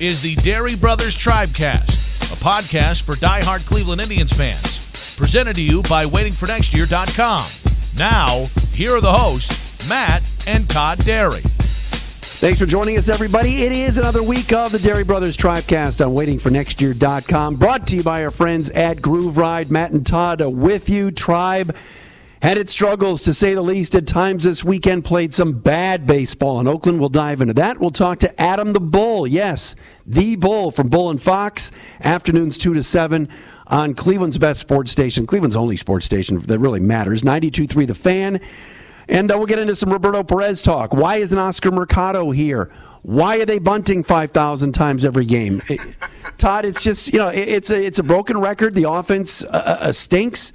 is the Dery Brothers Tribecast, a podcast for diehard Cleveland Indians fans. Presented to you by waitingfornextyear.com. Now, here are the hosts, Matt and Todd Dery. Thanks for joining us, everybody. It is another week of the Dery Brothers Tribecast on waitingfornextyear.com. Brought to you by our friends at Groove Ride. Matt and Todd with you. Tribe had its struggles, to say the least, at times this weekend. Played some bad baseball in Oakland. We'll dive into that. We'll talk to Adam the Bull. Yes, the Bull from Bull and Fox. Afternoons 2 to 7 on Cleveland's best sports station. Cleveland's only sports station that really matters. 92.3 The Fan. And we'll get into some Roberto Perez talk. Why isn't Oscar Mercado here? Why are they bunting 5,000 times every game? Todd, it's just, it's a broken record. The offense stinks.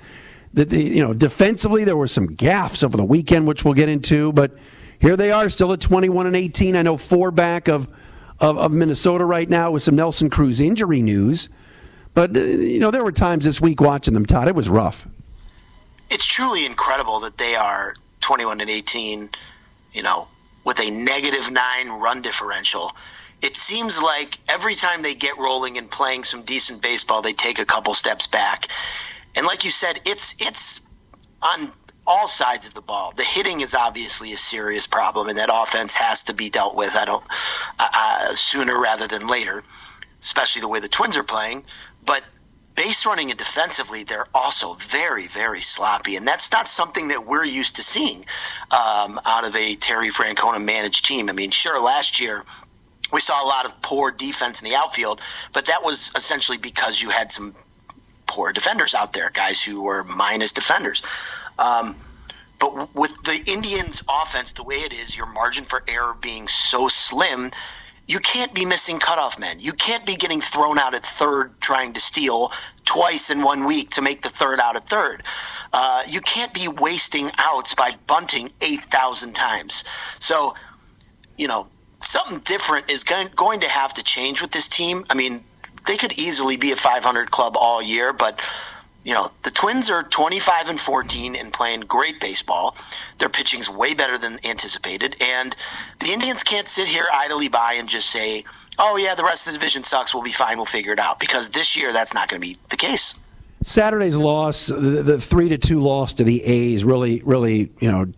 Defensively, there were some gaffes over the weekend, which we'll get into. But here they are, still at 21-18. I know 4 back of Minnesota right now with some Nelson Cruz injury news. But, there were times this week watching them, Todd. It was rough. It's truly incredible that they are 21-18, with a -9 run differential. It seems like every time they get rolling and playing some decent baseball, they take a couple steps back. And like you said, it's on all sides of the ball. The hitting is obviously a serious problem, and that offense has to be dealt with. Sooner rather than later, especially the way the Twins are playing. But base running and defensively, they're also very, very sloppy, and that's not something that we're used to seeing out of a Terry Francona managed team. I mean, sure, last year we saw a lot of poor defense in the outfield, but that was essentially because you had some poor defenders out there, guys who were minus defenders. But with the Indians' offense the way it is, your margin for error being so slim, you can't be missing cutoff men. You can't be getting thrown out at third trying to steal twice in 1 week to make the third out at third. You can't be wasting outs by bunting 8,000 times. So, something different is going to have to change with this team. I mean, they could easily be a 500 club all year, but the Twins are 25-14 and playing great baseball. Their pitching's way better than anticipated, and the Indians can't sit here idly by and just say, "Oh yeah, the rest of the division sucks. We'll be fine. We'll figure it out." Because this year, that's not going to be the case. Saturday's loss, the 3-2 loss to the A's, really,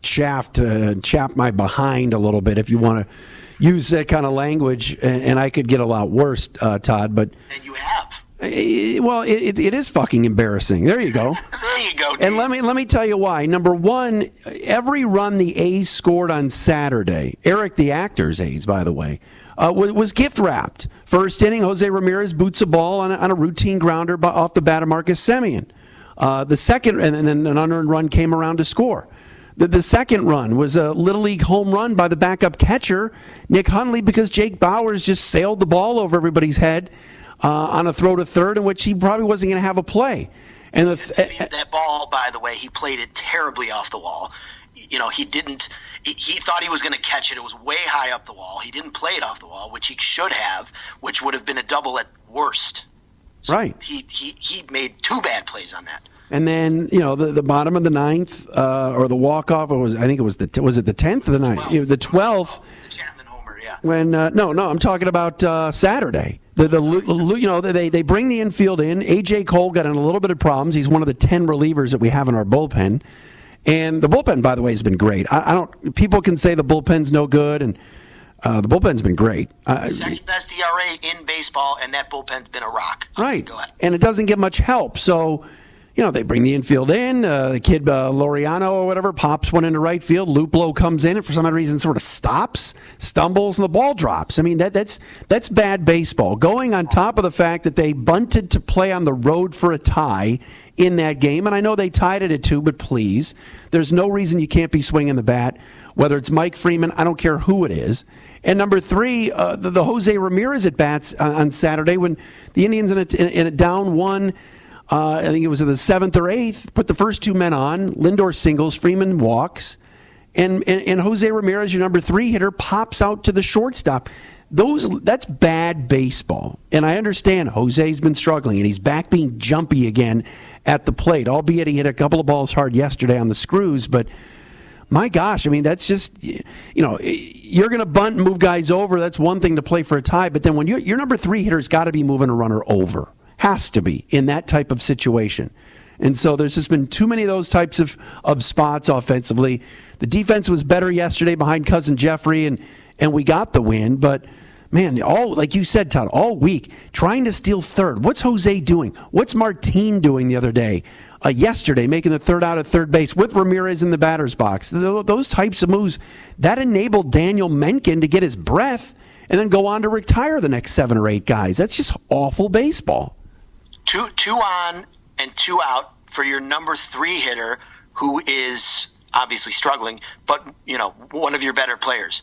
chapped my behind a little bit, if you want to use that kind of language, and I could get a lot worse, Todd. But and you have. Well, it is fucking embarrassing. There you go. There you go. Dude. And let me tell you why. Number one, every run the A's scored on Saturday, Eric the actor's A's, by the way, was gift wrapped. First inning, José Ramírez boots a ball on a routine grounder off the bat of Marcus Semien. The second, and then an unearned run came around to score. The second run was a Little League home run by the backup catcher, Nick Hundley, because Jake Bauers just sailed the ball over everybody's head on a throw to third, in which he probably wasn't going to have a play. And that ball, by the way, he played it terribly off the wall. He didn't. He thought he was going to catch it. It was way high up the wall. He didn't play it off the wall, which he should have, which would have been a double at worst. So right. He made 2 bad plays on that. And then, the bottom of the 9th, or the walk-off, was it the 10th or the 9th? The 12th. The Chapman homer, yeah. When, no, I'm talking about Saturday. They bring the infield in. A.J. Cole got in a little bit of problems. He's one of the 10 relievers that we have in our bullpen. And the bullpen, by the way, has been great. People can say the bullpen's no good, and the bullpen's been great. Second best ERA in baseball, and that bullpen's been a rock. Right. Go ahead. And it doesn't get much help. So, they bring the infield in. The kid Laureano or whatever pops one into right field. Luplo comes in and for some odd reason sort of stops, stumbles, and the ball drops. I mean, that's bad baseball. Going on top of the fact that they bunted to play on the road for a tie in that game. And I know they tied it at 2, but please, there's no reason you can't be swinging the bat, whether it's Mike Freeman, I don't care who it is. And number 3, the José Ramírez at bats on Saturday when the Indians in a down 1, I think it was in the 7th or 8th, put the first 2 men on. Lindor singles, Freeman walks, and José Ramírez, your number 3 hitter, pops out to the shortstop. That's bad baseball. And I understand Jose's been struggling, and he's back being jumpy again at the plate, albeit he hit a couple of balls hard yesterday on the screws. But My gosh, I mean, that's just, you're going to bunt and move guys over. That's one thing to play for a tie. But then when your number 3 hitter's got to be moving a runner over. Has to be in that type of situation. And so there's just been too many of those types of spots offensively. The defense was better yesterday behind Cousin Jeffrey, and we got the win. But, man, like you said, Todd, all week, trying to steal third. What's Jose doing? What's Martin doing the other day? Yesterday, making the third out at third base with Ramirez in the batter's box. Those types of moves, that enabled Daniel Mencken to get his breath and then go on to retire the next 7 or 8 guys. That's just awful baseball. Two on and 2 out for your number 3 hitter, who is obviously struggling, but, one of your better players.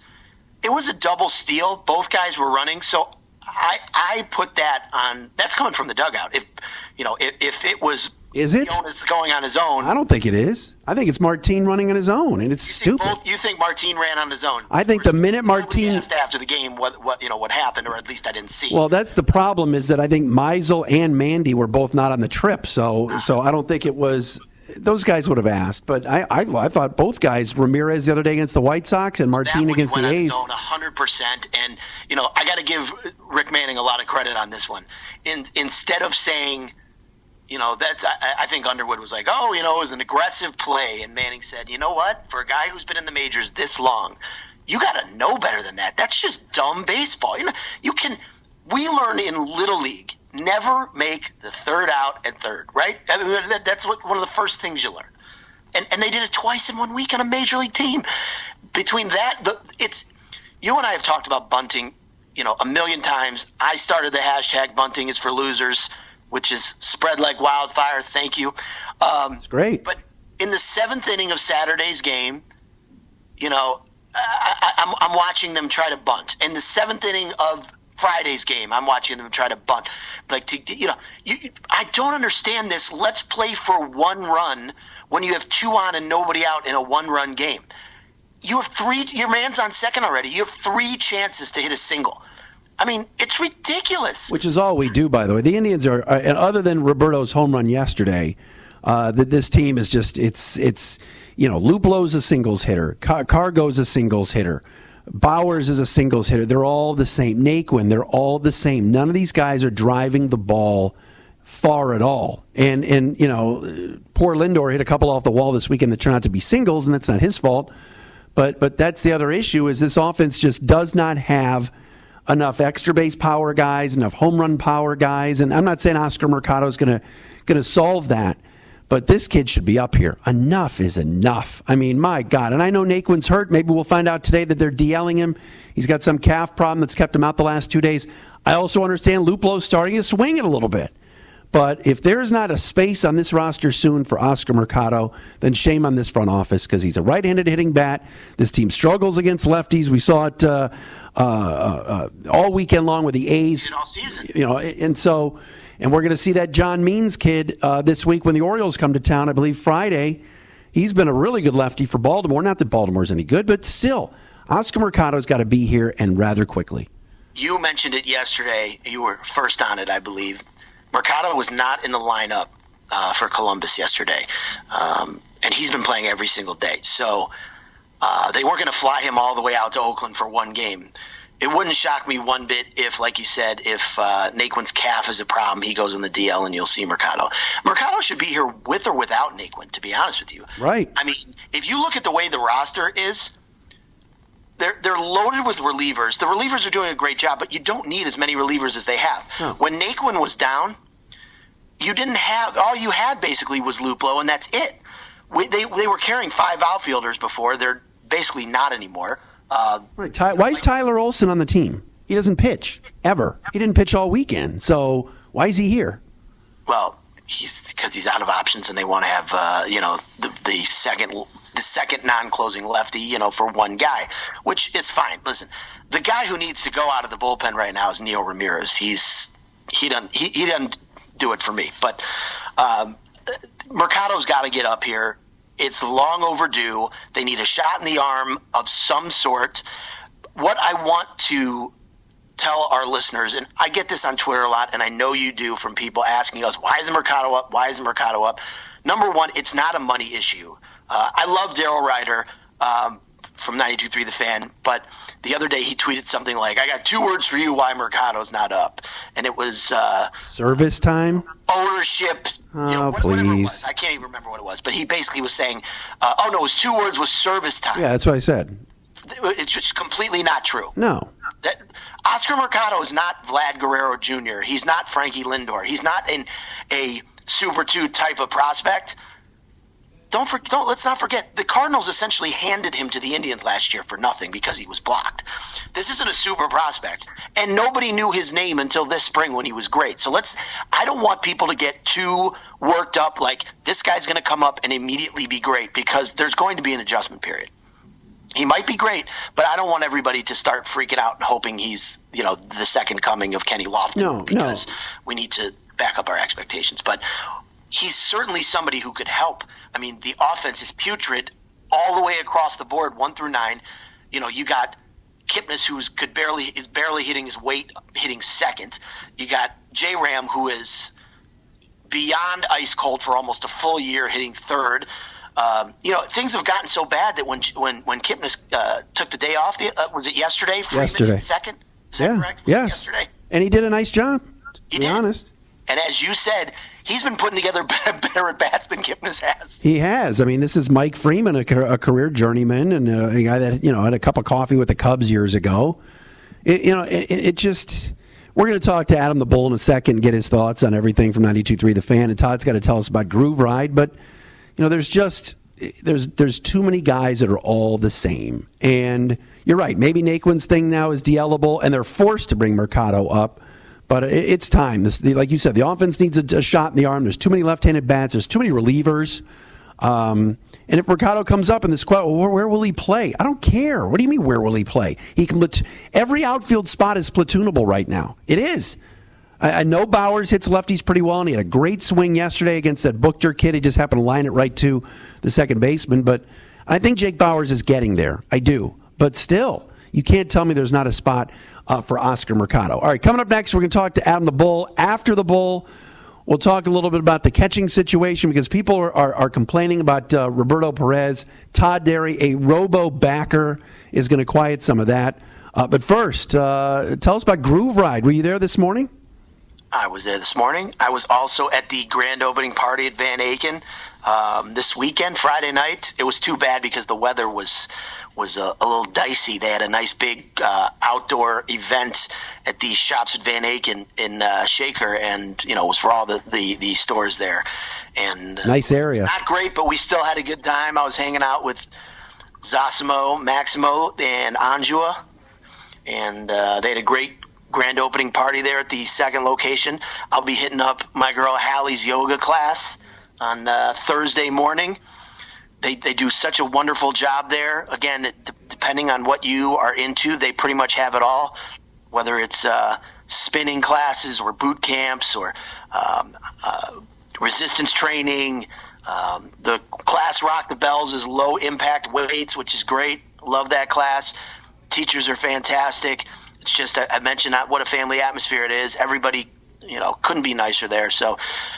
It was a double steal. Both guys were running, so I put that on. That's coming from the dugout. If it was, is it Jonas going on his own? I don't think it is. I think it's Martin running on his own, and it's stupid. You think Martin ran on his own? I think the minute Martin asked after the game what happened, or at least I didn't see. Well, that's the problem, is that I think Meisel and Mandy were both not on the trip, so I don't think it was. Those guys would have asked, but I thought both guys, Ramirez the other day against the White Sox and Martin against the A's. 100%, and I got to give Rick Manning a lot of credit on this one. Instead of saying, that's I think Underwood was like, it was an aggressive play, and Manning said, you know what, for a guy who's been in the majors this long, you got to know better than that. That's just dumb baseball. We learn in Little League. Never make the third out at third, right? I mean, that's one of the first things you learn. And they did it twice in 1 week on a major league team. Between that, it's you and I have talked about bunting, a million times. I started the hashtag bunting is for losers, which is spread like wildfire. Thank you. It's great. But in the 7th inning of Saturday's game, I'm watching them try to bunt. In the 7th inning of Friday's game, I'm watching them try to bunt. I don't understand this. Let's play for 1 run when you have 2 on and nobody out in a 1-run game. You have 3. Your man's on second already. You have 3 chances to hit a single. I mean, it's ridiculous. Which is all we do, by the way. The Indians are, and other than Roberto's home run yesterday, this team is just it's Luplo's a singles hitter, Cargo's a singles hitter. Bowers is a singles hitter. They're all the same. Naquin, they're all the same. None of these guys are driving the ball far at all. And poor Lindor hit a couple off the wall this weekend that turned out to be singles, and that's not his fault. But that's the other issue, is this offense just does not have enough extra base power guys, enough home run power guys. And I'm not saying Oscar Mercado is going to solve that. But this kid should be up here. Enough is enough. I mean, my God. And I know Naquin's hurt. Maybe we'll find out today that they're DLing him. He's got some calf problem that's kept him out the last 2 days. I also understand Luplo's starting to swing it a little bit. But if there's not a space on this roster soon for Oscar Mercado, then shame on this front office, because he's a right-handed hitting bat. This team struggles against lefties. We saw it all weekend long with the A's. All season. And we're going to see that John Means kid this week when the Orioles come to town, I believe Friday. He's been a really good lefty for Baltimore. Not that Baltimore's any good, but still, Oscar Mercado's got to be here, and rather quickly. You mentioned it yesterday. You were first on it, I believe. Mercado was not in the lineup for Columbus yesterday, and he's been playing every single day. So they weren't going to fly him all the way out to Oakland for 1 game. It wouldn't shock me one bit if, like you said, if Naquin's calf is a problem, he goes in the DL and you'll see Mercado. Mercado should be here with or without Naquin, to be honest with you. Right. I mean, if you look at the way the roster is, they're loaded with relievers. The relievers are doing a great job, but you don't need as many relievers as they have. No. When Naquin was down, you didn't have – all you had basically was Luplo, and that's it. They were carrying 5 outfielders before. They're basically not anymore. Right. Why is Tyler Olson on the team? He doesn't pitch, ever. He didn't pitch all weekend. So why is he here? Well, because he's out of options, and they want to have the second non-closing lefty, for 1 guy, which is fine. Listen, the guy who needs to go out of the bullpen right now is Neil Ramirez. He doesn't do it for me. But Mercado's got to get up here. It's long overdue. They need a shot in the arm of some sort. What I want to tell our listeners, and I get this on Twitter a lot, and I know you do, from people asking us, why isn't Mercado up? Why isn't Mercado up? Number one, it's not a money issue. I love Darryl Ryder. from 92.3 The Fan, but the other day he tweeted something like, "I got 2 words for you why Mercado's not up," and it was service time, ownership. Oh, whatever it please! was. I can't even remember what it was, but he basically was saying, "Oh no, his 2 words was service time." Yeah, that's what I said. It's just completely not true. No. Oscar Mercado is not Vlad Guerrero Jr. He's not Frankie Lindor. He's not a Super 2 type of prospect. Let's not forget, the Cardinals essentially handed him to the Indians last year for nothing because he was blocked. This isn't a super prospect, and nobody knew his name until this spring when he was great. So I don't want people to get too worked up like this guy's going to come up and immediately be great, because there's going to be an adjustment period. He might be great, but I don't want everybody to start freaking out and hoping he's, the second coming of Kenny Lofton, because we need to back up our expectations. But he's certainly somebody who could help. I mean, the offense is putrid all the way across the board, 1 through 9. You got Kipnis, who is barely hitting his weight, hitting second. You got J-Ram, who is beyond ice cold for almost a full year, hitting third. Things have gotten so bad that when Kipnis took the day off, was it yesterday? Yesterday. Second? Is that correct? Yes. Yesterday. And he did a nice job, to be honest. And as you said, he's been putting together better at-bats than Kipnis has. He has. I mean, this is Mike Freeman, a career journeyman, and a guy that, had a cup of coffee with the Cubs years ago. It just... We're going to talk to Adam the Bull in a second and get his thoughts on everything from 92.3 The Fan, and Todd's got to tell us about Groove Ride, but... there's too many guys that are all the same. And you're right. Maybe Naquin's thing now is de-eligible, and they're forced to bring Mercado up. But it's time. Like you said, the offense needs a shot in the arm. There's too many left-handed bats. There's too many relievers. And if Mercado comes up in this squad, where will he play? I don't care. What do you mean, where will he play? He can. Every outfield spot is platoonable right now. It is. I know Bowers hits lefties pretty well, and he had a great swing yesterday against that Buchter kid. He just happened to line it right to the second baseman. But I think Jake Bowers is getting there. I do. But still, you can't tell me there's not a spot for Oscar Mercado. All right, coming up next, we're going to talk to Adam the Bull. After the Bull, we'll talk a little bit about the catching situation, because people are complaining about Roberto Perez. Todd Dery, a robo-backer, is going to quiet some of that. But first, tell us about Groove Ride. Were you there this morning? I was there this morning. I was also at the grand opening party at Van Aken this weekend, Friday night. It was too bad because the weather was a little dicey. They had a nice big outdoor event at the shops at Van Aken in Shaker, and it was for all the stores there. And nice area. Not great, but we still had a good time. I was hanging out with Zosimo, Maximo, and Anjua, and they had a great grand opening party there at the second location. I'll be hitting up my girl Hallie's yoga class on Thursday morning. They do such a wonderful job there. Again, depending on what you are into, they pretty much have it all, whether it's spinning classes or boot camps or resistance training. The class Rock the Bells is low impact weights, which is great. Love that class. Teachers are fantastic. It's just, I mentioned what a family atmosphere it is. Everybody, couldn't be nicer there. So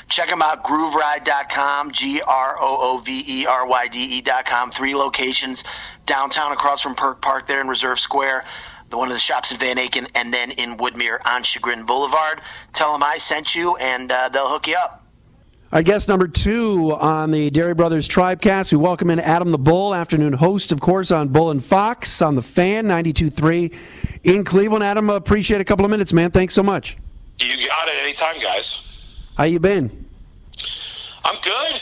check them out, grooveride.com, grooveride.com. 3 locations, downtown across from Perk Park there in Reserve Square, one of the shops in Van Aken, and then in Woodmere on Chagrin Boulevard. Tell them I sent you, and they'll hook you up. Our guest number 2 on the Dery Brothers Tribecast. We welcome in Adam the Bull, afternoon host, of course, on Bull and Fox on the Fan, 92.3 in Cleveland. Adam, appreciate a couple of minutes, man. Thanks so much. You got it anytime, guys. How you been? I'm good.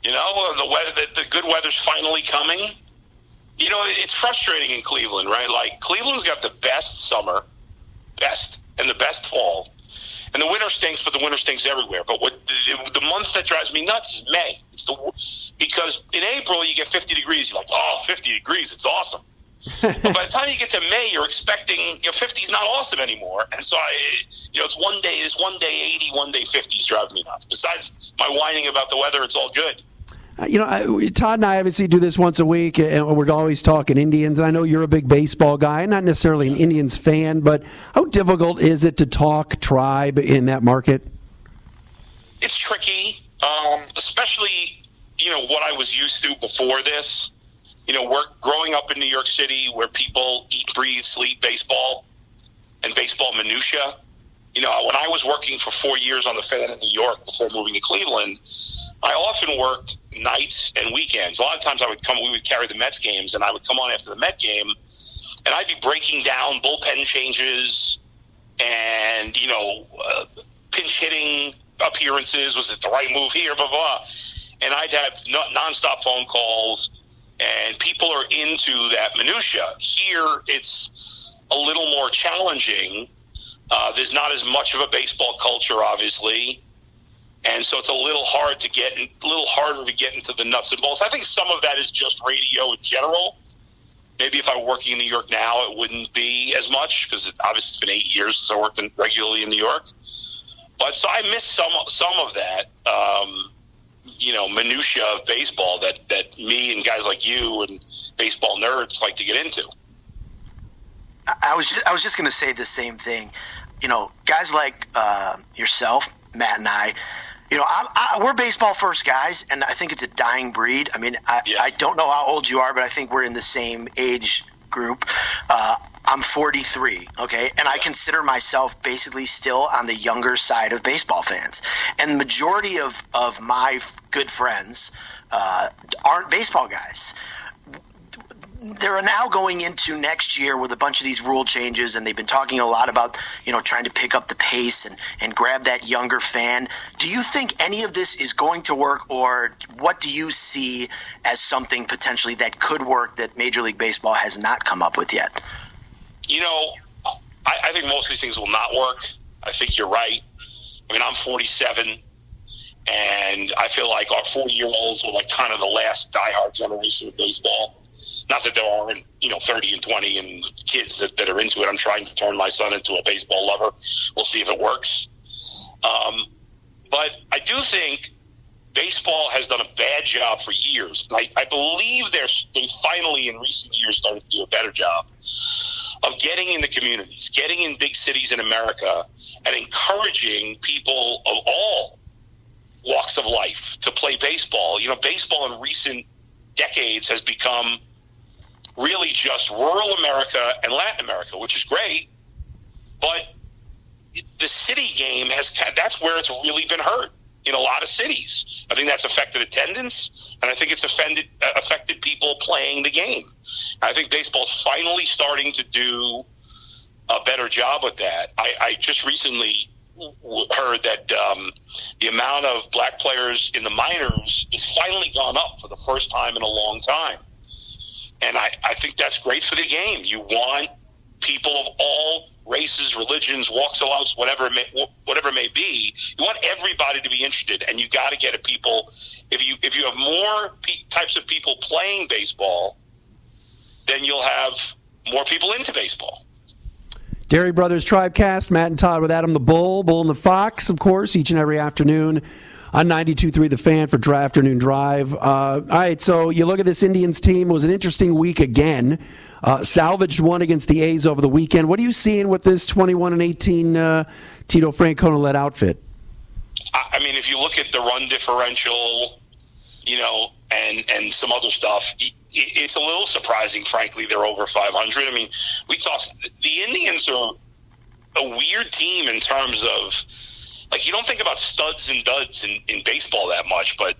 The good weather's finally coming. It's frustrating in Cleveland, right? Like, Cleveland's got the best summer, and the best fall. And the winter stinks, but the winter stinks everywhere. But the month that drives me nuts is May. Because in April, you get 50 degrees. You're like, 50 degrees, it's awesome. But by the time you get to May, you're expecting, 50 is not awesome anymore. And so, it's one day 80, one day 50 is driving me nuts. Besides my whining about the weather, it's all good. Todd and I obviously do this once a week, and we're always talking Indians. And I know you're a big baseball guy, not necessarily an Indians fan, but how difficult is it to talk Tribe in that market? It's tricky, especially, what I was used to before this. growing up in New York City where people eat, breathe, sleep baseball and baseball minutia. When I was working for 4 years on the Fan in New York before moving to Cleveland, I often worked nights and weekends. A lot of times we would carry the Mets games, and I would come on after the Met game, and I'd be breaking down bullpen changes and, pinch hitting appearances. Was it the right move here? Blah, blah. And I'd have nonstop phone calls, and people are into that minutia. Here, it's a little more challenging. There's not as much of a baseball culture, obviously, and so it's a little harder to get into the nuts and bolts. I think some of that is just radio in general. Maybe if I were working in New York now, it wouldn't be as much because obviously it's been 8 years since I worked regularly in New York. But so I miss some of that, minutia of baseball that me and guys like you and baseball nerds like to get into. I was just going to say the same thing. Guys like yourself, Matt, and I, we're baseball first guys, and I think it's a dying breed. I mean, I don't know how old you are, but I think we're in the same age group. I'm 43, okay? And I consider myself basically still on the younger side of baseball fans. And the majority of my good friends aren't baseball guys. They're now going into next year with a bunch of these rule changes, and they've been talking a lot about, trying to pick up the pace and grab that younger fan. Do you think any of this is going to work, or what do you see as something potentially that could work that Major League Baseball has not come up with yet? I think most of these things will not work. I think you're right. I mean, I'm 47, and I feel like our 40-year-olds were like kind of the last diehard generation of baseball. Not that there aren't, 30 and 20 and kids that are into it. I'm trying to turn my son into a baseball lover. We'll see if it works. But I do think baseball has done a bad job for years. I believe they finally, in recent years, started to do a better job of getting in the communities, getting in big cities in America, and encouraging people of all walks of life to play baseball. Baseball in recent decades has become really just rural America and Latin America, which is great, but the city game that's where it's really been hurt in a lot of cities. I think that's affected attendance, and I think it's affected people playing the game. I think baseball's finally starting to do a better job with that. I just recently heard that the amount of black players in the minors is finally gone up for the first time in a long time. And I think that's great for the game. You want people of all races, religions, walks of life, whatever it may be. You want everybody to be interested, and you got to get at people. If you have more types of people playing baseball, then you'll have more people into baseball. Dery Brothers Tribecast, Matt and Todd with Adam the Bull and the Fox, of course, each and every afternoon on 92.3 The Fan for Afternoon Drive. All right, so you look at this Indians team. It was an interesting week again. Salvaged one against the A's over the weekend. What are you seeing with this 21-18 Tito Francona-led outfit? I mean, if you look at the run differential, and some other stuff, it's a little surprising, frankly, they're over 500. I mean, the Indians are a weird team in terms of, you don't think about studs and duds in baseball that much, but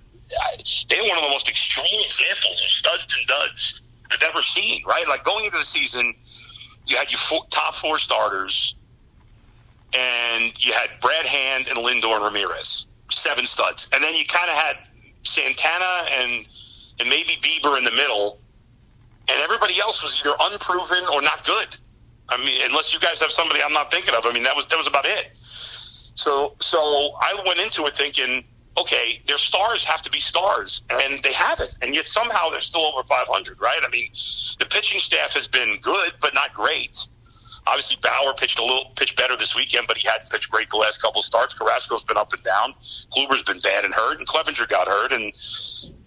they're one of the most extreme examples of studs and duds I've ever seen, right? Like, going into the season, you had your top four starters, and you had Brad Hand and Lindor and Ramirez, 7 studs. And then you kind of had Santana and maybe Bieber in the middle, and everybody else was either unproven or not good. I mean, unless you guys have somebody I'm not thinking of. I mean, that was about it. So I went into it thinking, okay, their stars have to be stars, and they haven't, and yet somehow they're still over 500, right? I mean, the pitching staff has been good, but not great. Obviously, Bauer pitched better this weekend, but he hadn't pitched great the last couple of starts. Carrasco's been up and down. Kluber's been bad and hurt, and Clevenger got hurt, and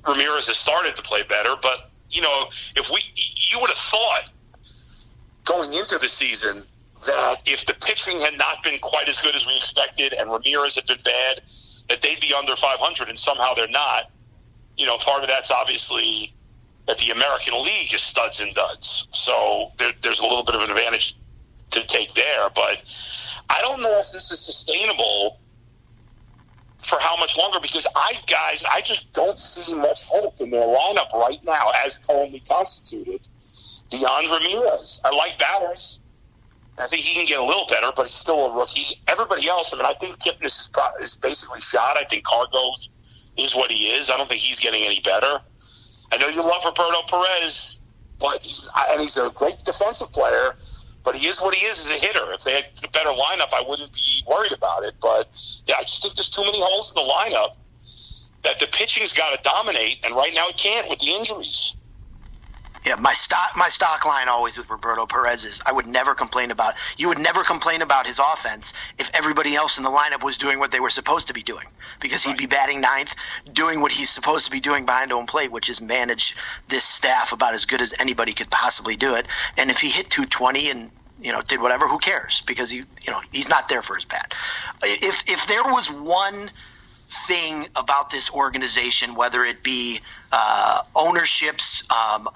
Ramirez has started to play better. But, you would have thought going into the season that if the pitching had not been quite as good as we expected and Ramirez had been bad, that they'd be under 500, and somehow they're not. Part of that's obviously that the American League is studs and duds. So there's a little bit of an advantage to take there. But I don't know if this is sustainable for how much longer, because I just don't see much hope in their lineup right now as currently constituted beyond Ramirez. I like Bowers. I think he can get a little better, but he's still a rookie. Everybody else, I think Kipnis is basically shot. I think Cargo is what he is. I don't think he's getting any better. I know you love Roberto Perez, but he's a great defensive player, but he is what he is as a hitter. If they had a better lineup, I wouldn't be worried about it. But yeah, I just think there's too many holes in the lineup that the pitching's got to dominate, and right now it can't with the injuries. Yeah, my stock line always with Roberto Perez is you would never complain about his offense if everybody else in the lineup was doing what they were supposed to be doing, because he'd be batting ninth, doing what he's supposed to be doing behind home plate, which is manage this staff about as good as anybody could possibly do it. And if he hit 220 and did whatever, who cares? Because he's not there for his bat. If there was one thing about this organization, whether it be ownership's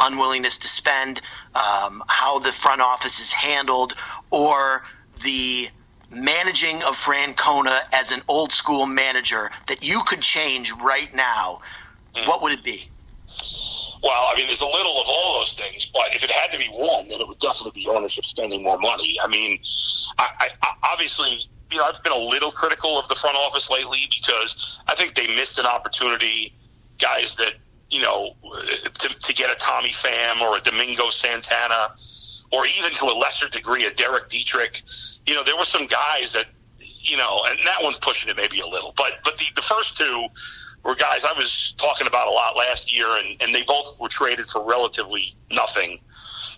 unwillingness to spend, how the front office is handled, or the managing of Francona as an old school manager that you could change right now, what would it be? Well, there's a little of all those things, but if it had to be one, then it would definitely be ownership spending more money. I obviously, I've been a little critical of the front office lately because I think they missed an opportunity, guys that, to get a Tommy Pham or a Domingo Santana, or even to a lesser degree a Derek Dietrich. There were some guys that, and that one's pushing it maybe a little, but the first two were guys I was talking about a lot last year, and they both were traded for relatively nothing,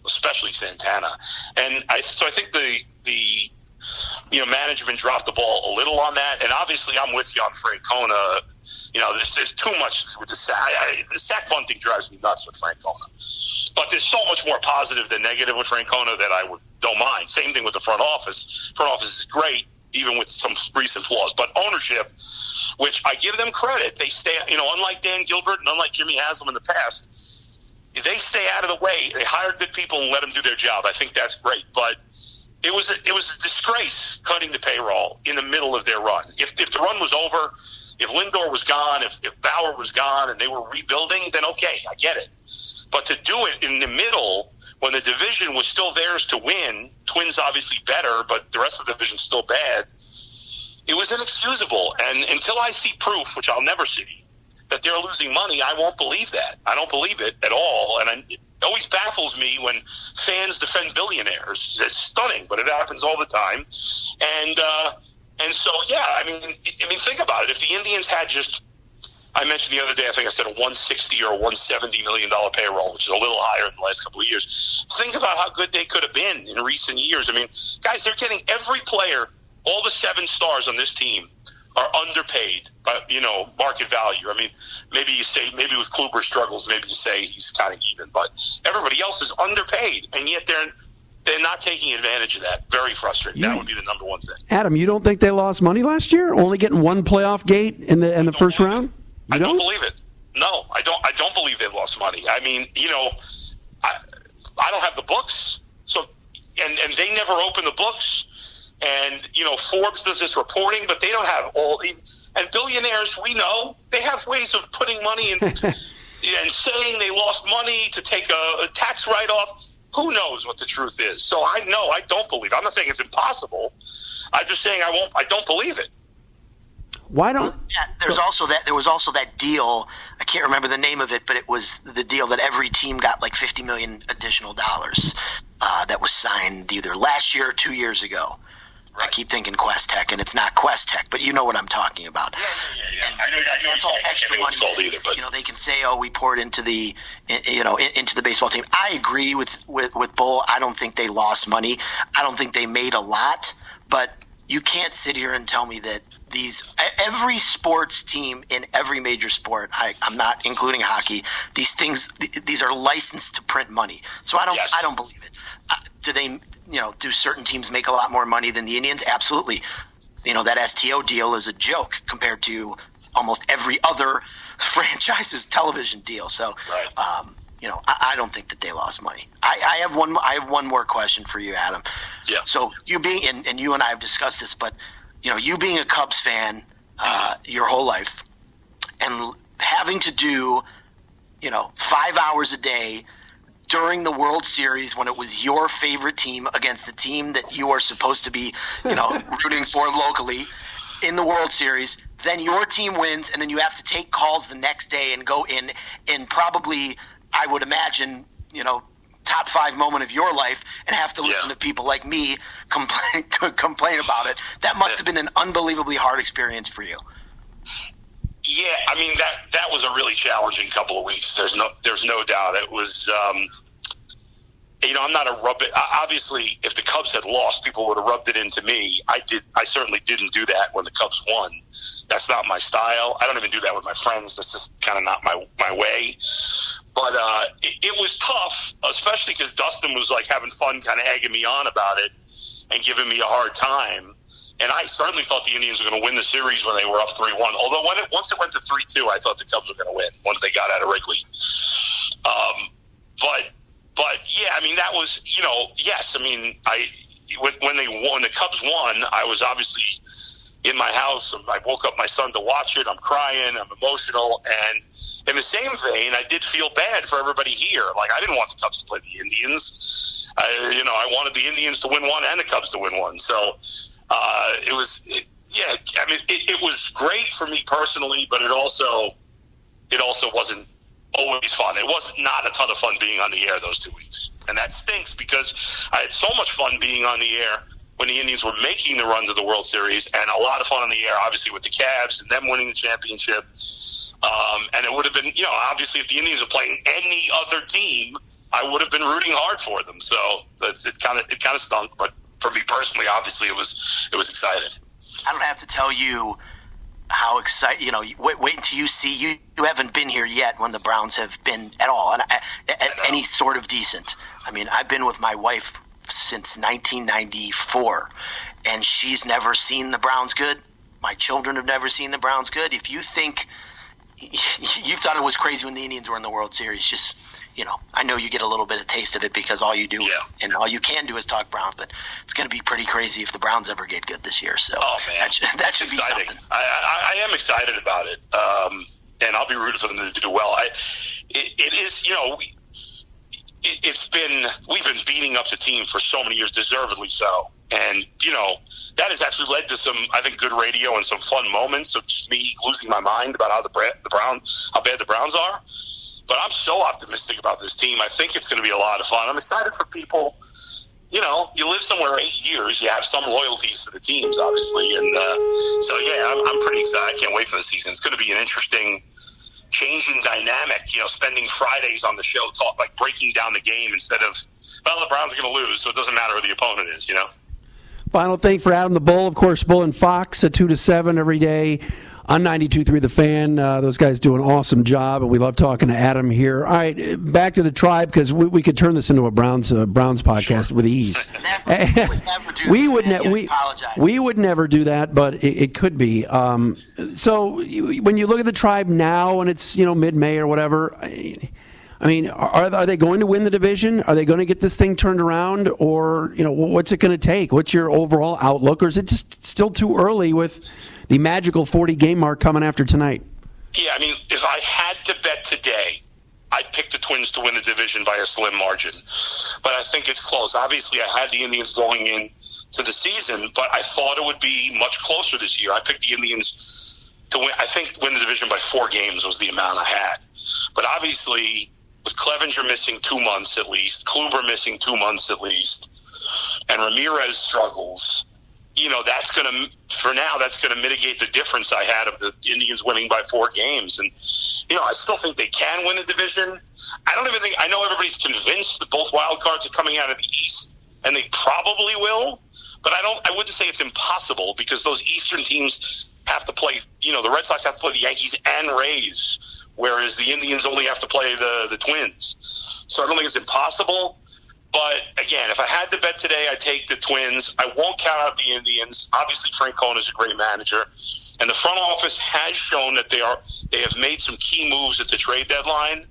especially Santana. And I think the management dropped the ball a little on that, and obviously I'm with you on Francona. There's too much with the sack. The sack bunting drives me nuts with Francona. But there's so much more positive than negative with Francona that I don't mind. Same thing with the front office. Front office is great, even with some recent flaws. But ownership, which I give them credit, they stay, unlike Dan Gilbert and unlike Jimmy Haslam in the past, they stay out of the way. They hire good people and let them do their job. I think that's great. But it was a disgrace cutting the payroll in the middle of their run. If the run was over, if Lindor was gone, if Bauer was gone, and they were rebuilding, then okay, I get it. But to do it in the middle when the division was still theirs to win, Twins obviously better, but the rest of the division's still bad, it was inexcusable. And until I see proof, which I'll never see, that they're losing money, I won't believe that. I don't believe it at all. And it always baffles me when fans defend billionaires. It's stunning, but it happens all the time. And so, yeah, think about it. If the Indians had just, I mentioned the other day, I think I said a $160 or $170 million payroll, which is a little higher in the last couple of years. Think about how good they could have been in recent years. Guys, they're getting every player, all the 7 stars on this team are underpaid by, market value. Maybe you say, maybe with Kluber's struggles, maybe you say he's kind of even, but everybody else is underpaid, and yet they're not taking advantage of that. Very frustrating. That would be the number one thing. Adam, you don't think they lost money last year? Only getting one playoff gate in the first round? I don't believe it. No, I don't believe they lost money. I don't have the books, so and they never open the books. And Forbes does this reporting, but they don't have all. And billionaires, we know, they have ways of putting money in and saying they lost money to take a tax write-off. Who knows what the truth is? So I don't believe it. I'm not saying it's impossible. I'm just saying I don't believe it. Why don't? Yeah, there was also that deal. I can't remember the name of it, but it was the deal that every team got like $50 million additional dollars that was signed either last year or 2 years ago. Right. I keep thinking Quest Tech, and it's not Quest Tech, but you know what I'm talking about. Yeah. I know that's all extra money. Either, but they can say, "Oh, we poured into the into the baseball team." I agree with Bull. I don't think they lost money. I don't think they made a lot, but you can't sit here and tell me that every sports team in every major sport, I'm not including hockey, these are licensed to print money. So I don't believe it. Do certain teams make a lot more money than the Indians? Absolutely. That STO deal is a joke compared to almost every other franchise's television deal. So, right. I don't think that they lost money. I have one more question for you, Adam. Yeah. So you being and you and I have discussed this, but you being a Cubs fan your whole life and having to do 5 hours a day during the World Series when it was your favorite team against the team that you are supposed to be rooting for locally in the World Series, then your team wins, and then you have to take calls the next day and go in and probably, I would imagine, top 5 moment of your life and have to listen to people like me complain about it. That must have been an unbelievably hard experience for you. Yeah, I mean that was a really challenging couple of weeks. There's no doubt. It was I'm not a rub it. Obviously, if the Cubs had lost, people would have rubbed it into me. I certainly didn't do that when the Cubs won. That's not my style. I don't even do that with my friends. That's just kind of not my way. But it was tough, especially because Dustin was like having fun, kind of egging me on about it and giving me a hard time. And I certainly thought the Indians were going to win the series when they were up 3-1. Although once it went to 3-2, I thought the Cubs were going to win once they got out of Wrigley. But yeah, I mean that was yes. I mean when the Cubs won, I was obviously in my house. I woke up my son to watch it. I'm crying. I'm emotional. And in the same vein, I did feel bad for everybody here. Like I didn't want the Cubs to play the Indians. I wanted the Indians to win one and the Cubs to win one. So. It was great for me personally, but it also wasn't always fun. It was not a ton of fun being on the air those 2 weeks. And that stinks because I had so much fun being on the air when the Indians were making the run to the World Series, and a lot of fun on the air, obviously, with the Cavs and them winning the championship. And it would have been, obviously, if the Indians were playing any other team, I would have been rooting hard for them. So it kind of stunk, but for me personally, obviously, it was exciting. I don't have to tell you how excited. Wait until you see. You haven't been here yet when the Browns have been at all, and at any sort of decent. I mean, I've been with my wife since 1994, and she's never seen the Browns good. My children have never seen the Browns good. If you think you thought it was crazy when the Indians were in the World Series, just. I know you get a little bit of taste of it because all you do and all you can do is talk Browns, but it's going to be pretty crazy if the Browns ever get good this year. So that should be exciting. Something. I am excited about it, and I'll be rooting for them to do well. It is, we've been beating up the team for so many years, deservedly so. And, that has actually led to some, I think, good radio and some fun moments of just me losing my mind about how how bad the Browns are. But I'm so optimistic about this team. I think it's going to be a lot of fun. I'm excited for people. You live somewhere 8 years. You have some loyalties to the teams, obviously. And so, yeah, I'm pretty excited. I can't wait for the season. It's going to be an interesting changing dynamic, spending Fridays on the show, breaking down the game instead of, the Browns are going to lose, so it doesn't matter who the opponent is, Final thing for Adam the Bull, of course, Bull and Fox at 2 to 7 every day. On 92.3 The Fan, those guys do an awesome job, and we love talking to Adam here. All right, back to the Tribe, because we could turn this into a Browns podcast with ease. We would never do that, but it could be. So when you look at the Tribe now, and it's mid-May or whatever, I mean, are they going to win the division? Are they going to get this thing turned around, or what's it going to take? What's your overall outlook, or is it just still too early with the magical 40-game mark coming after tonight? Yeah, I mean, if I had to bet today, I'd pick the Twins to win the division by a slim margin. But I think it's close. Obviously, I had the Indians going in to the season, but I thought it would be much closer this year. I picked the Indians to win. I think win the division by 4 games was the amount I had. But obviously, with Clevenger missing 2 months at least, Kluber missing 2 months at least, and Ramirez struggles, that's going to mitigate the difference I had of the Indians winning by 4 games. And, I still think they can win the division. I know everybody's convinced that both wild cards are coming out of the East, and they probably will, but I wouldn't say it's impossible because those Eastern teams have to play, the Red Sox have to play the Yankees and Rays, whereas the Indians only have to play the Twins. So I don't think it's impossible. But, again, if I had to bet today, I'd take the Twins. I won't count out the Indians. Obviously, Frank Cohen is a great manager. And the front office has shown that they have made some key moves at the trade deadline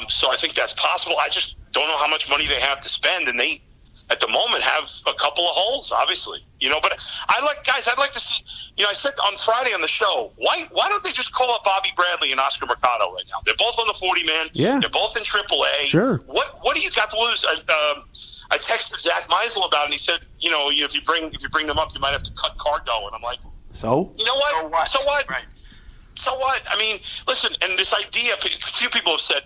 So I think that's possible. I just don't know how much money they have to spend, and they, at the moment, have a couple of holes, obviously. But I'd like to see, I said on Friday on the show, why don't they just call up Bobby Bradley and Oscar Mercado right now? They're both on the 40-man. Yeah. They're both in AAA. Sure. What do you got to lose? I texted Zach Meisel about it, and he said, if you bring them up, you might have to cut Cargo. And I'm like, so? You know what? So what? Right. So what? I mean, listen, and this idea, a few people have said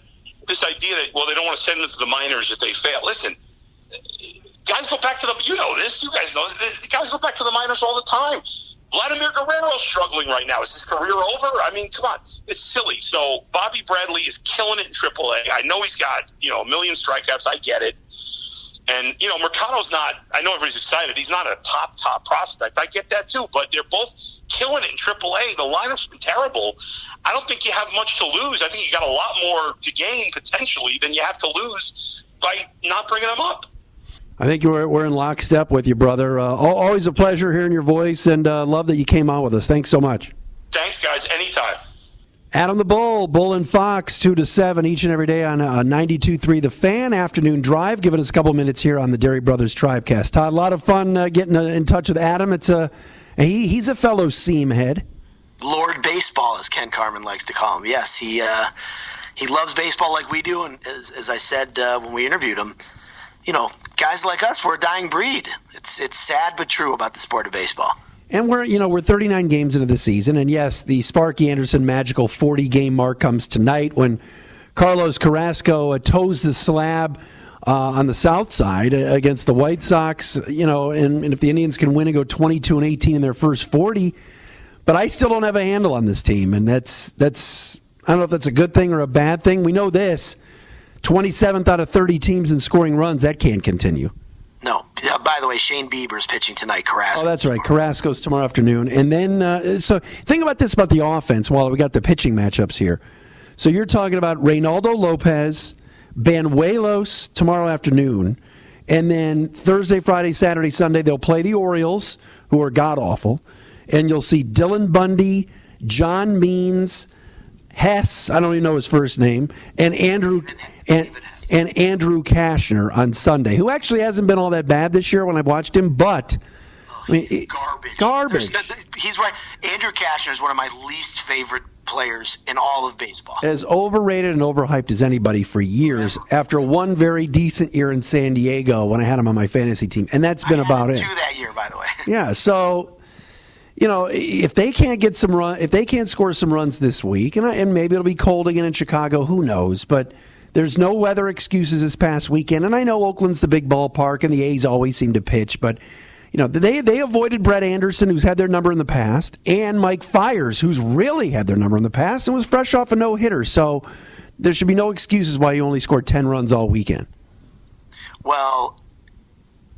this idea that, they don't want to send them to the minors if they fail. Listen, guys go back to you guys know, the guys go back to the minors all the time. Vladimir Guerrero is struggling right now. Is his career over? I mean, come on. It's silly. So Bobby Bradley is killing it in AAA. I know he's got, a million strikeouts. I get it. And, Mercado's not, I know everybody's excited. He's not a top prospect. I get that too. But they're both killing it in AAA. The lineup's been terrible. I don't think you have much to lose. I think you got a lot more to gain potentially than you have to lose by not bringing them up. I think we're in lockstep with you, brother. Always a pleasure hearing your voice, and love that you came on with us. Thanks so much. Thanks, guys. Anytime. Adam the Bull and Fox, 2 to 7 each and every day on 92.3 The Fan afternoon drive. Giving us a couple minutes here on the Dery Brothers Tribecast. Todd, a lot of fun getting in touch with Adam. He's a fellow seam head. Lord Baseball, as Ken Carman likes to call him. Yes, he loves baseball like we do, and as I said when we interviewed him, guys like us, we're a dying breed. It's sad but true about the sport of baseball. And we're 39 games into the season, and yes, the Sparky Anderson magical 40-game mark comes tonight when Carlos Carrasco toes the slab on the south side against the White Sox. And if the Indians can win and go 22-18 in their first 40, but I still don't have a handle on this team, and that's I don't know if that's a good thing or a bad thing. We know this: 27th out of 30 teams in scoring runs. That can't continue. No. By the way, Shane Bieber's pitching tonight. Carrasco. Oh, that's right. Carrasco's tomorrow afternoon. And then, so think about this about the offense while we got the pitching matchups here. So you're talking about Reynaldo Lopez, Banuelos tomorrow afternoon, and then Thursday, Friday, Saturday, Sunday, they'll play the Orioles, who are god-awful, and you'll see Dylan Bundy, John Means, Hess, I don't even know his first name, and Andrew Kashner on Sunday, who actually hasn't been all that bad this year when I've watched him, but he's garbage. He's right. Andrew Kashner is one of my least favorite players in all of baseball. As overrated and overhyped as anybody for years, after one very decent year in San Diego when I had him on my fantasy team, and that's been about it. That year, by the way. Yeah, so if they can't get some run, if they can't score some runs this week, and maybe it'll be cold again in Chicago, who knows? But there's no weather excuses this past weekend, and I know Oakland's the big ballpark, and the A's always seem to pitch, but they avoided Brett Anderson, who's had their number in the past, and Mike Fiers, who's really had their number in the past and was fresh off a no-hitter. So there should be no excuses why you only scored 10 runs all weekend. Well,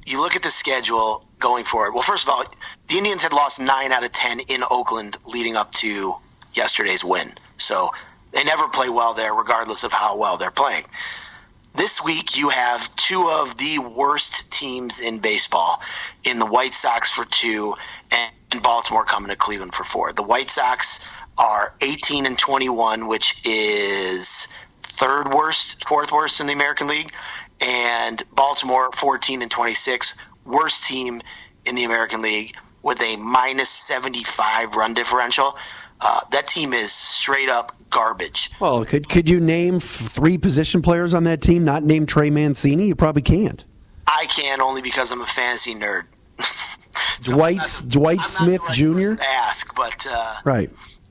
you look at the schedule going forward. Well, first of all, the Indians had lost 9 out of 10 in Oakland leading up to yesterday's win. So they never play well there, regardless of how well they're playing. This week, you have 2 of the worst teams in baseball in the White Sox for 2 and Baltimore coming to Cleveland for 4. The White Sox are 18-21, which is 4th worst in the American League, and Baltimore 14-26, worst team in the American League with a minus 75 run differential. That team is straight up garbage. Well, could you name 3 position players on that team, not name Trey Mancini? You probably can't. I can, only because I'm a fantasy nerd. So Dwight Smith Jr.? Ask, but right.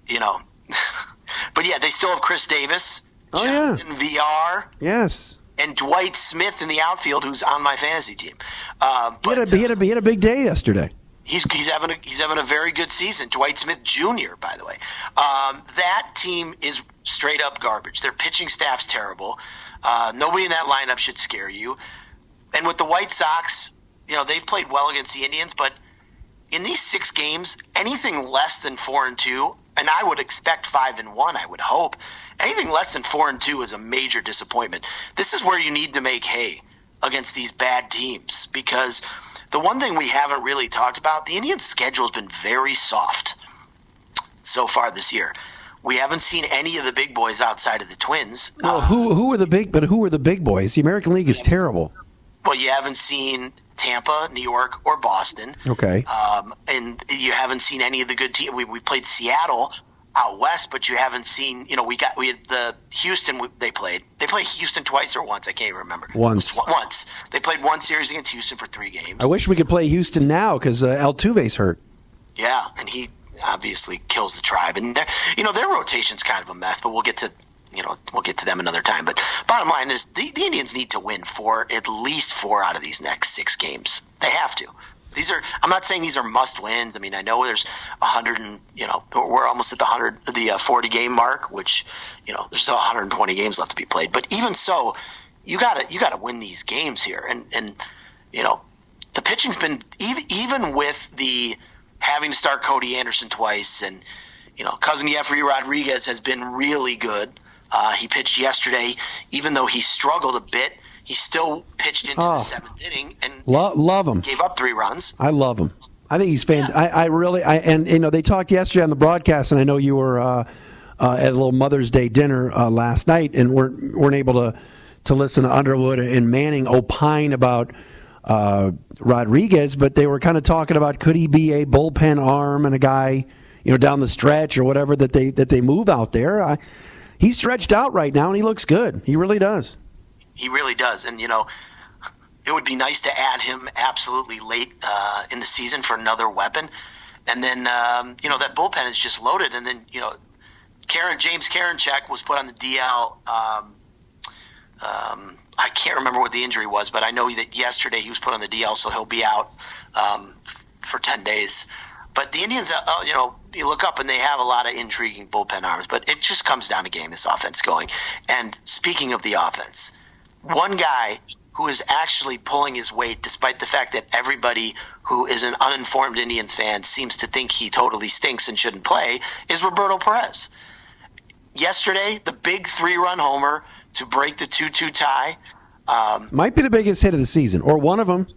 But yeah, they still have Chris Davis, Jonathan VR, yes, and Dwight Smith in the outfield, who's on my fantasy team. He had a big day yesterday. He's having a very good season. Dwight Smith Jr., by the way. That team is straight up garbage. Their pitching staff's terrible. Nobody in that lineup should scare you. And with the White Sox, they've played well against the Indians, but in these 6 games, anything less than 4-2, and I would expect 5-1, I would hope. Anything less than 4-2 is a major disappointment. This is where you need to make hay against these bad teams, because the one thing we haven't really talked about, the Indians' schedule has been very soft so far this year. We haven't seen any of the big boys outside of the Twins. Well, who are the big boys? The American League is terrible. Well, you haven't seen Tampa, New York, or Boston. Okay. And you haven't seen any of the good teams. We played Seattle out west, but you haven't seen. We had the Houston. They played Houston twice or once. I can't even remember. Once. They played one series against Houston for 3 games. I wish we could play Houston now because Altuve's hurt. Yeah, and he obviously kills the Tribe, and their rotation's kind of a mess. But we'll get to them another time. But bottom line is the Indians need to win at least 4 out of these next 6 games. They have to. I'm not saying these are must wins. I mean, I know there's 100 and we're almost at the 40 game mark, which there's still 120 games left to be played. But even so, you gotta win these games here. And the pitching's been even with the having to start Cody Anderson twice, and cousin Jeffrey Rodriguez has been really good. He pitched yesterday, even though he struggled a bit. He still pitched into the 7th inning and love him. Gave up 3 runs. I love him. I think he's fantastic. They talked yesterday on the broadcast, and I know you were at a little Mother's Day dinner last night, and weren't able to listen to Underwood and Manning opine about Rodriguez, but they were kind of talking about could he be a bullpen arm and a guy down the stretch or whatever that they move out there. He's stretched out right now, and he looks good. He really does. He really does. And, it would be nice to add him absolutely late in the season for another weapon. And then, that bullpen is just loaded. And then, James Karinchak was put on the DL. I can't remember what the injury was, but I know that yesterday he was put on the DL, so he'll be out for 10 days. But the Indians, you look up and they have a lot of intriguing bullpen arms, but it just comes down to getting this offense going. And speaking of the offense, one guy who is actually pulling his weight, despite the fact that everybody who is an uninformed Indians fan seems to think he totally stinks and shouldn't play, is Roberto Perez. Yesterday, the big 3-run homer to break the 2-2 tie. Might be the biggest hit of the season, or one of them.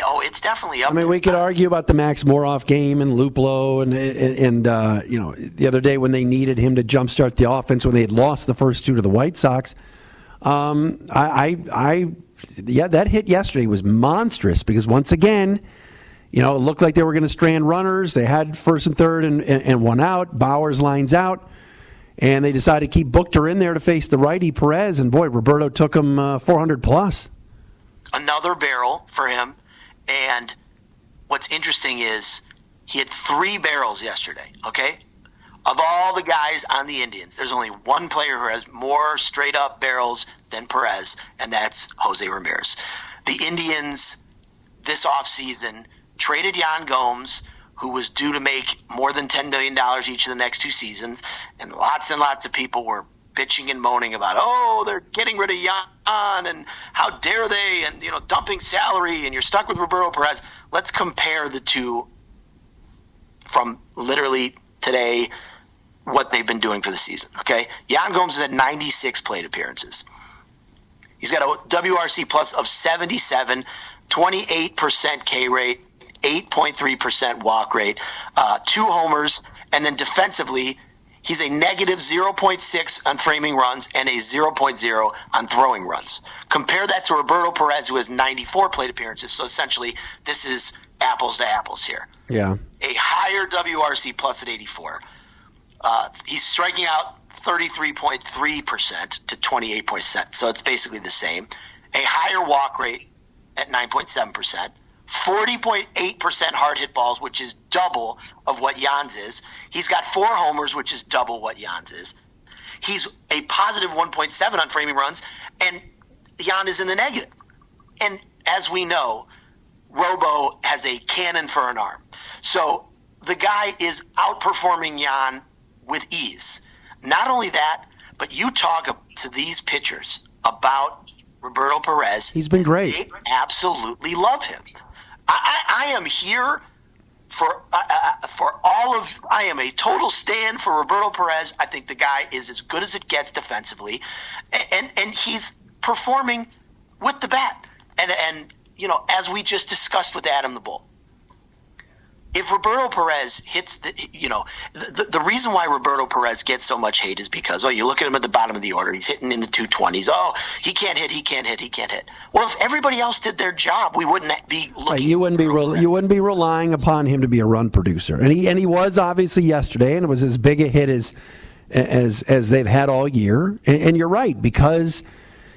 Oh, it's definitely up. I mean, we could argue about the Max Moroff game and Luplow, and the other day when they needed him to jumpstart the offense when they had lost the first 2 to the White Sox. That hit yesterday was monstrous because once again, it looked like they were going to strand runners. They had first and third and 1 out. Bowers lines out, and they decided to keep Buchter in there to face the righty Perez. And boy, Roberto took him 400 plus. Another barrel for him. And what's interesting is he had 3 barrels yesterday, okay? Of all the guys on the Indians, there's only one player who has more straight-up barrels than Perez, and that's José Ramírez. The Indians this offseason traded Yan Gomes, who was due to make more than $10 million each of the next 2 seasons, and lots of people were bitching and moaning about, they're getting rid of Yan, and how dare they, and dumping salary, and you're stuck with Roberto Perez. Let's compare the two from literally today, what they've been doing for the season, okay? Yan Gomes has had 96 plate appearances. He's got a WRC plus of 77, 28% K rate, 8.3% walk rate, 2 homers, and then defensively, he's a negative 0.6 on framing runs and a 0.0 on throwing runs. Compare that to Roberto Perez, who has 94 plate appearances. So essentially, this is apples to apples here. Yeah. A higher WRC plus at 84. He's striking out 33.3% to 28%. So it's basically the same. A higher walk rate at 9.7%. 40.8% hard hit balls, which is double of what Jan's is. He's got 4 homers, which is double what Jan's is. He's a positive 1.7 on framing runs, and Jan is in the negative. And as we know, Robo has a cannon for an arm. So the guy is outperforming Jan with ease. Not only that, but you talk to these pitchers about Roberto Perez. He's been great. They absolutely love him. I am here for all of. I am a total stand for Roberto Perez. I think the guy is as good as it gets defensively, and he's performing with the bat. And as we just discussed with Adam the Bull, if Roberto Perez hits the reason why Roberto Perez gets so much hate is because, you look at him at the bottom of the order, he's hitting in the 220s. He can't hit. Well, if everybody else did their job, we wouldn't be looking. Right, you wouldn't be relying upon him to be a run producer, and he was obviously yesterday, and it was as big a hit as they've had all year. And you're right, because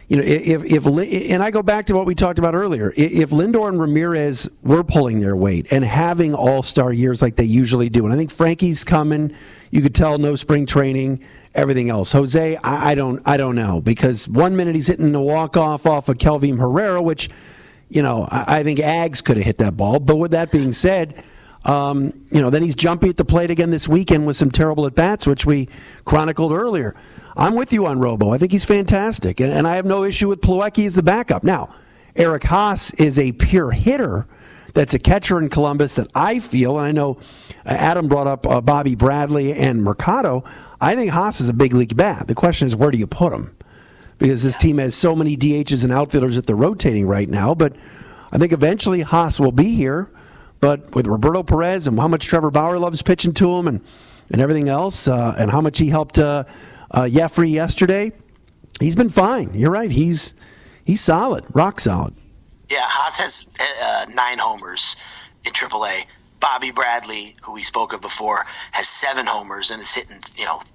if and I go back to what we talked about earlier, if Lindor and Ramirez were pulling their weight and having all-star years like they usually do, and I think Frankie's coming, you could tell no spring training, everything else. Jose, I don't know, because 1 minute he's hitting a walk-off off of Kelvin Herrera, which, I think Ags could have hit that ball. But with that being said, then he's jumpy at the plate again this weekend with some terrible at-bats, which we chronicled earlier. I'm with you on Robo. I think he's fantastic, and I have no issue with Plawecki as the backup. Now, Eric Haas is a pure hitter that's a catcher in Columbus that I feel, and I know Adam brought up Bobby Bradley and Mercado, I think Haas is a big league bat. The question is, where do you put him? Because this team has so many DHs and outfielders that they're rotating right now, but I think eventually Haas will be here. But with Roberto Perez and how much Trevor Bauer loves pitching to him and everything else, and how much he helped Jeffrey yesterday, he's been fine. You're right. He's solid, rock solid. Yeah, Haas has 9 homers in AAA. Bobby Bradley, who we spoke of before, has 7 homers and is hitting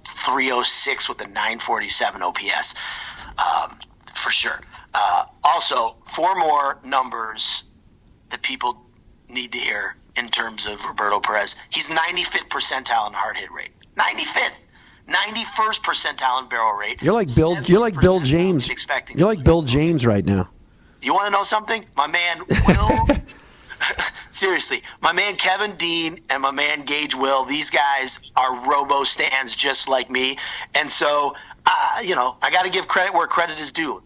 306 with a 947 OPS for sure. Also, 4 more numbers that people need to hear in terms of Roberto Perez. He's 95th percentile in hard hit rate. 95th. 91st percentile in barrel rate. You're like Bill James. You're like Bill James right now. You want to know something? My man Will seriously, my man Kevin Dean and my man Gage Will, these guys are Robo stands just like me. And so I got to give credit where credit is due.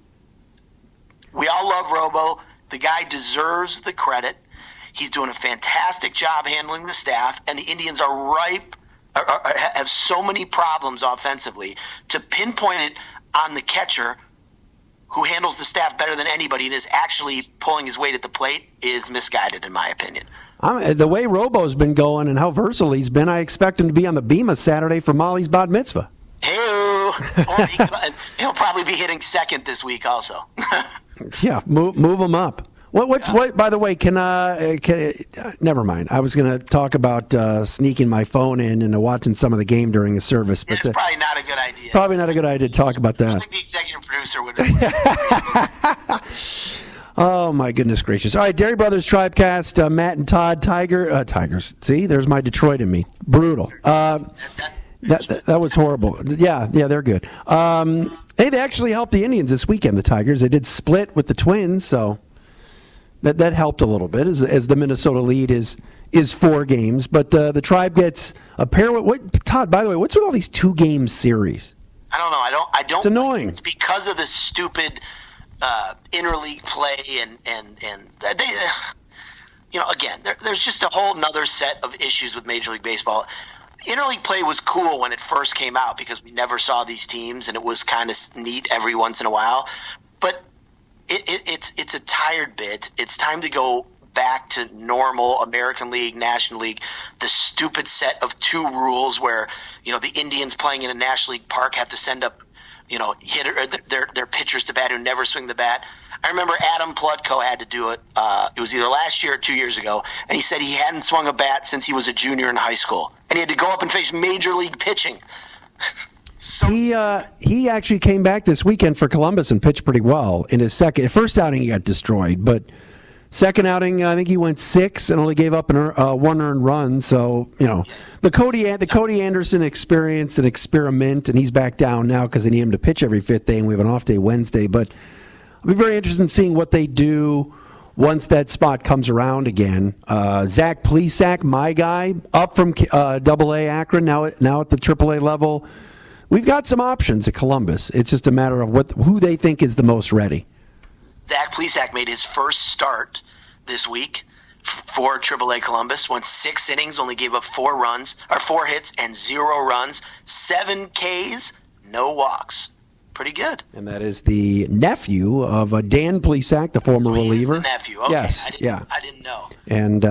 We all love Robo. The guy deserves the credit. He's doing a fantastic job handling the staff, and the Indians are have so many problems offensively. To pinpoint it on the catcher who handles the staff better than anybody and is actually pulling his weight at the plate is misguided, in my opinion. The way Robo's been going and how versatile he's been, I expect him to be on the Bema Saturday for Molly's bat mitzvah. He'll probably be hitting second this week also. Yeah, move him up. What? By the way, can never mind. I was going to talk about sneaking my phone in and watching some of the game during the service, but it's probably not a good idea. Probably not a good idea to talk about that. I think the executive producer would. Oh my goodness gracious! All right, Dery Brothers Tribecast, Matt and Todd, Tigers. See, there's my Detroit in me. Brutal. That was horrible. Yeah, they're good. They actually helped the Indians this weekend. The Tigers. They did split with the Twins, so. That helped a little bit as the Minnesota lead is 4 games, but the Tribe gets a pair. Todd? By the way, what's with all these 2-game series? I don't know. I don't. It's annoying. It's because of the stupid interleague play and they, again, there's just a whole nother set of issues with Major League Baseball. Interleague play was cool when it first came out because we never saw these teams, and it was kind of neat every once in a while, but. It's a tired bit. It's time to go back to normal American League, National League, the stupid set of 2 rules where, the Indians playing in a National League park have to send up, their pitchers to bat who never swing the bat. I remember Adam Plutko had to do it. It was either last year or 2 years ago, and he said he hadn't swung a bat since he was a junior in high school, and he had to go up and face Major League pitching. He actually came back this weekend for Columbus and pitched pretty well in his first outing. He got destroyed, but second outing I think he went 6 and only gave up 1 earned run. So the Cody Anderson experience and experiment, and he's back down now because they need him to pitch every 5th day, and we have an off day Wednesday. But I'll be very interested in seeing what they do once that spot comes around again. Zach Plesac, my guy, up from AA Akron now at the AAA level. We've got some options at Columbus. It's just a matter of who they think is the most ready. Zach Plesac made his first start this week for AAA Columbus. Went 6 innings, only gave up 4 hits and 0 runs, 7 Ks, no walks. Pretty good. And that is the nephew of Dan Plesac, the former reliever. He's the nephew. Okay. Yes. I didn't know. And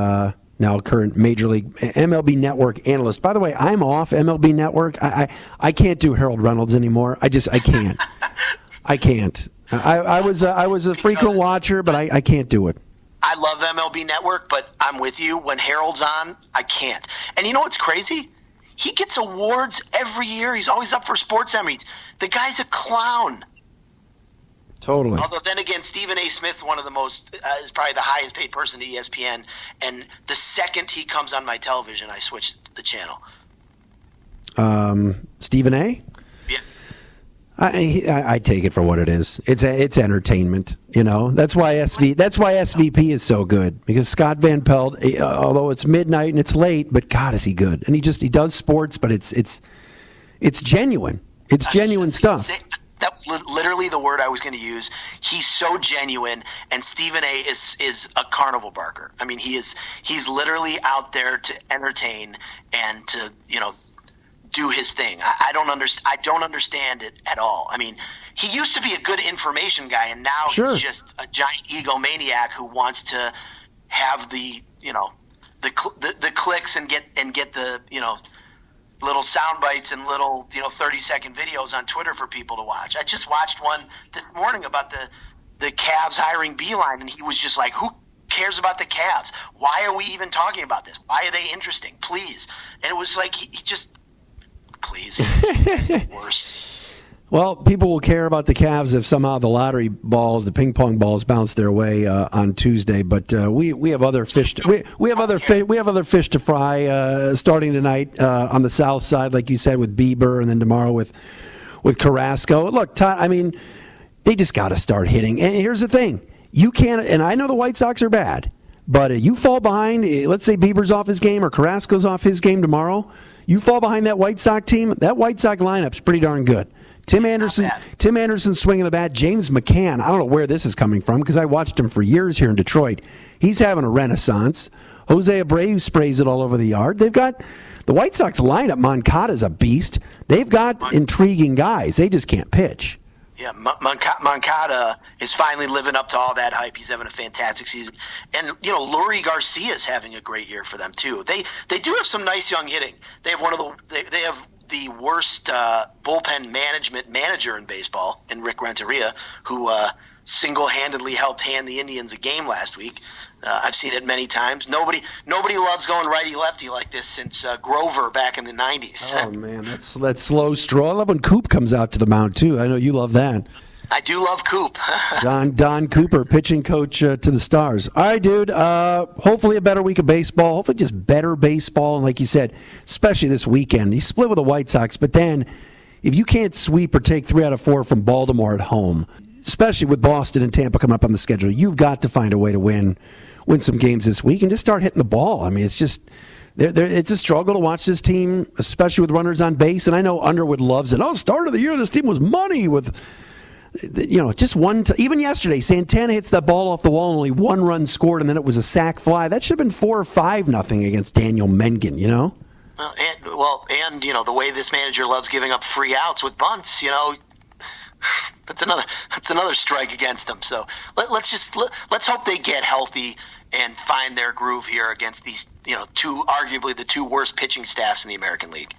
now current Major League MLB Network analyst. By the way, I'm off MLB Network. I can't do Harold Reynolds anymore. I can't. I can't. I was a frequent watcher, but I can't do it. I love MLB Network, but I'm with you. When Harold's on, I can't. And you know what's crazy? He gets awards every year. He's always up for Sports Emmys. The guy's a clown. Totally. Although then again, Stephen A. Smith, one of the most, is probably the highest paid person at ESPN. And the second he comes on my television, I switch the channel. Stephen A.? Yeah. I take it for what it is. It's entertainment, you know. That's why SVP is so good, because Scott Van Pelt, although it's midnight and it's late, but God, is he good? And he does sports, but it's genuine. It's genuine stuff. That was literally the word I was going to use. He's so genuine, and Stephen A. is a carnival barker. I mean, he's literally out there to entertain and to, you know, do his thing. I don't understand it at all. I mean, he used to be a good information guy, and now he's just a giant egomaniac who wants to have the, you know, the clicks and get the, you know, little sound bites and little, you know, 30-second videos on Twitter for people to watch. I just watched one this morning about the Cavs hiring Beeline, and he was just like, who cares about the Cavs? Why are we even talking about this? Why are they interesting? Please. And it was like he just, please, he's the worst. Well, people will care about the Cavs if somehow the lottery balls, the ping pong balls, bounce their way on Tuesday. But we have other fish. We have other fish to fry starting tonight on the south side, like you said, with Bieber, and then tomorrow with Carrasco. Look, Todd, I mean, they just got to start hitting. And here's the thing: you can't. And I know the White Sox are bad, but you fall behind. Let's say Bieber's off his game or Carrasco's off his game tomorrow. You fall behind that White Sox team. That White Sox lineup's pretty darn good. Tim Anderson swinging the bat. James McCann, I don't know where this is coming from because I watched him for years here in Detroit. He's having a renaissance. Jose Abreu sprays it all over the yard. They've got the White Sox lineup. Moncada's a beast. They've got intriguing guys. They just can't pitch. Yeah, Moncada is finally living up to all that hype. He's having a fantastic season. And, you know, Lurie Garcia's having a great year for them, too. They do have some nice young hitting. They have they have the worst bullpen manager in baseball in Rick Renteria, who single-handedly helped hand the Indians a game last week. I've seen it many times. Nobody loves going righty-lefty like this since Grover back in the 90s. Oh, man, that's slow straw. I love when Coop comes out to the mound, too. I know you love that. I do love Coop. Don Cooper, pitching coach to the Stars. All right, dude. Hopefully a better week of baseball. Hopefully just better baseball. And like you said, especially this weekend. You split with the White Sox, but then if you can't sweep or take 3 out of 4 from Baltimore at home, especially with Boston and Tampa coming up on the schedule, you've got to find a way to win some games this week and just start hitting the ball. I mean, it's just it's a struggle to watch this team, especially with runners on base. And I know Underwood loves it. Start of the year, this team was money with, you know, just one. Even yesterday, Santana hits that ball off the wall and only 1 run scored, and then it was a sac fly. That should have been 4 or 5-0 against Daniel Mengen, you know? And you know, the way this manager loves giving up free outs with bunts, you know, that's another strike against them. So let's hope they get healthy and find their groove here against these, you know, arguably the 2 worst pitching staffs in the American League.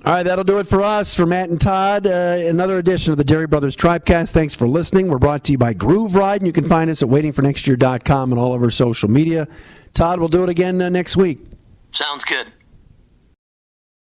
All right, that'll do it for us. For Matt and Todd, another edition of the Dery Brothers Tribecast. Thanks for listening. We're brought to you by Groove Ride, and you can find us at waitingfornextyear.com and all over social media. Todd, we'll do it again next week. Sounds good.